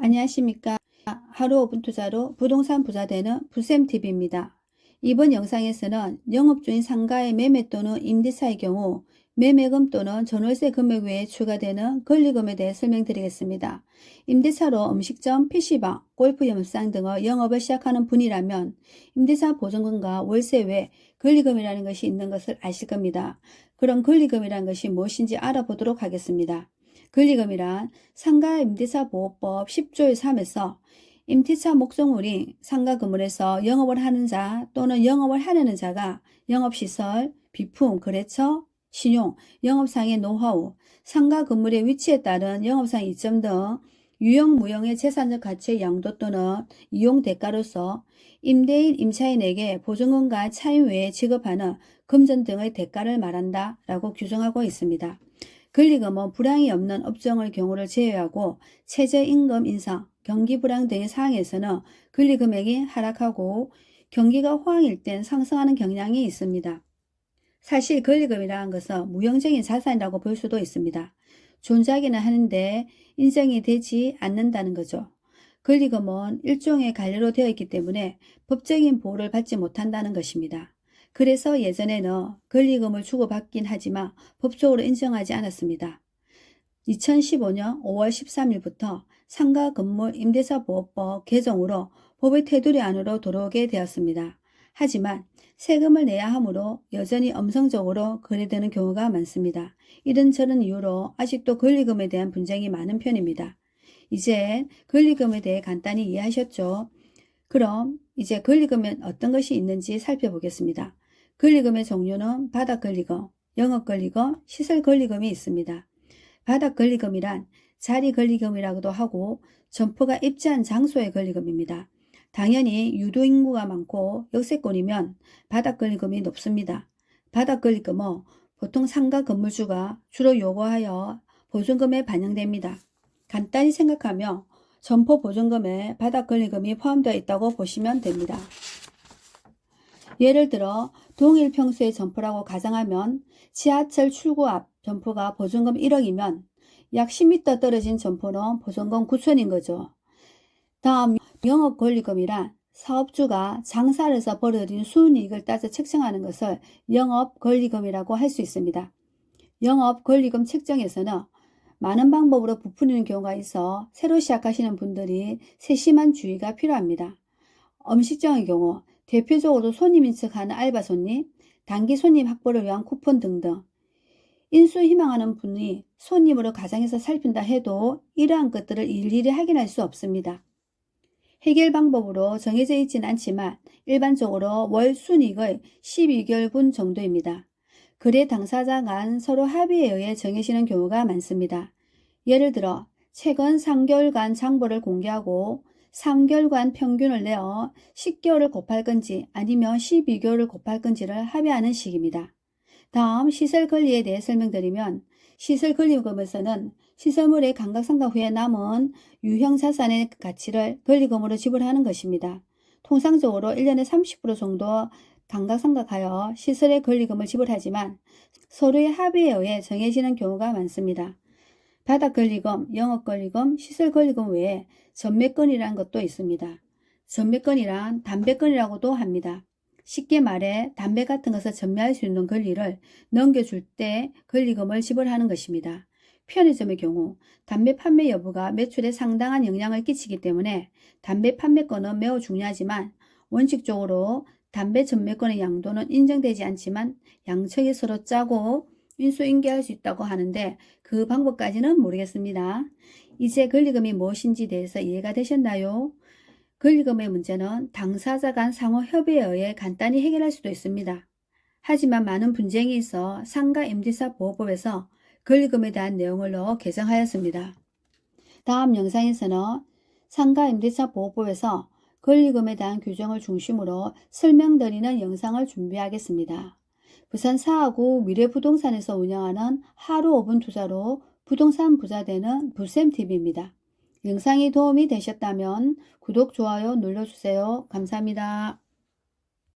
안녕하십니까. 하루 5분 투자로 부동산 부자 되는 부쌤TV입니다. 이번 영상에서는 영업 중인 상가의 매매 또는 임대차의 경우 매매금 또는 전월세 금액 외에 추가되는 권리금에 대해 설명드리겠습니다. 임대차로 음식점, PC방, 골프 연습장 등의 영업을 시작하는 분이라면 임대차 보증금과 월세 외 권리금이라는 것이 있는 것을 아실 겁니다. 그런 권리금이라는 것이 무엇인지 알아보도록 하겠습니다. 권리금이란 상가 임대차 보호법 10조의 3에서 임대차 목적물인 상가 건물에서 영업을 하는 자 또는 영업을 하려는 자가 영업시설, 비품, 거래처, 신용, 영업상의 노하우, 상가 건물의 위치에 따른 영업상 이점 등 유형 무형의 재산적 가치의 양도 또는 이용 대가로서 임대인, 임차인에게 보증금과 차임 외에 지급하는 금전 등의 대가를 말한다 라고 규정하고 있습니다. 권리금은 불황이 없는 업종의 경우를 제외하고 최저임금 인상, 경기 불황 등의 상황에서는 권리금액이 하락하고 경기가 호황일 땐 상승하는 경향이 있습니다. 사실 권리금이라는 것은 무형적인 자산이라고 볼 수도 있습니다. 존재하기는 하는데 인정이 되지 않는다는 거죠. 권리금은 일종의 관리로 되어 있기 때문에 법적인 보호를 받지 못한다는 것입니다. 그래서 예전에는 권리금을 주고받긴 하지만 법적으로 인정하지 않았습니다. 2015년 5월 13일부터 상가 건물 임대차 보호법 개정으로 법의 테두리 안으로 들어오게 되었습니다. 하지만 세금을 내야 하므로 여전히 엄성적으로 거래되는 경우가 많습니다. 이런저런 이유로 아직도 권리금에 대한 분쟁이 많은 편입니다. 이제 권리금에 대해 간단히 이해하셨죠? 그럼 이제 권리금엔 어떤 것이 있는지 살펴보겠습니다. 권리금의 종류는 바닥권리금, 영업권리금, 시설권리금이 있습니다. 바닥권리금이란 자리권리금이라고도 하고 점포가 입지한 장소의 권리금입니다. 당연히 유도인구가 많고 역세권이면 바닥권리금이 높습니다. 바닥권리금은 보통 상가 건물주가 주로 요구하여 보증금에 반영됩니다. 간단히 생각하며 점포 보증금에 바닥권리금이 포함되어 있다고 보시면 됩니다. 예를 들어 동일 평수의 점포라고 가정하면 지하철 출구 앞 점포가 보증금 1억이면 약 10m 떨어진 점포는 보증금 9천인 거죠. 다음 영업권리금이란 사업주가 장사를 해서 벌어들인 순이익을 따져 책정하는 것을 영업권리금이라고 할 수 있습니다. 영업권리금 책정에서는 많은 방법으로 부풀리는 경우가 있어 새로 시작하시는 분들이 세심한 주의가 필요합니다. 음식점의 경우 대표적으로 손님 인척하는 알바 손님, 단기 손님 확보를 위한 쿠폰 등등 인수 희망하는 분이 손님으로 가정에서 살핀다 해도 이러한 것들을 일일이 확인할 수 없습니다. 해결 방법으로 정해져 있지는 않지만 일반적으로 월 순이익의 12개월분 정도입니다. 거래 당사자 간 서로 합의에 의해 정해지는 경우가 많습니다. 예를 들어 최근 3개월간 장부를 공개하고 3개월간 평균을 내어 10개월을 곱할 건지 아니면 12개월을 곱할 건지를 합의하는 식입니다. 다음 시설권리에 대해 설명드리면 시설권리금에서는 시설물의 감각상각 후에 남은 유형자산의 가치를 권리금으로 지불하는 것입니다. 통상적으로 1년에 30% 정도 감각상각하여 시설의 권리금을 지불하지만 서로의 합의에 의해 정해지는 경우가 많습니다. 바닥권리금, 영업권리금, 시설권리금 외에 전매권이라는 것도 있습니다. 전매권이란 담배권이라고도 합니다. 쉽게 말해 담배 같은 것을 전매할 수 있는 권리를 넘겨줄 때 권리금을 지불하는 것입니다. 편의점의 경우 담배 판매 여부가 매출에 상당한 영향을 끼치기 때문에 담배 판매권은 매우 중요하지만 원칙적으로 담배 전매권의 양도는 인정되지 않지만 양측이 서로 짜고 인수인계할 수 있다고 하는데 그 방법까지는 모르겠습니다. 이제 권리금이 무엇인지 대해서 이해가 되셨나요? 권리금의 문제는 당사자 간 상호 협의에 의해 간단히 해결할 수도 있습니다. 하지만 많은 분쟁이 있어 상가 임대차 보호법에서 권리금에 대한 내용을 넣어 개정하였습니다. 다음 영상에서는 상가 임대차 보호법에서 권리금에 대한 규정을 중심으로 설명드리는 영상을 준비하겠습니다. 부산 사하구 미래부동산에서 운영하는 하루 5분 투자로 부동산 부자 되는 부쌤TV입니다. 영상이 도움이 되셨다면 구독, 좋아요 눌러주세요. 감사합니다.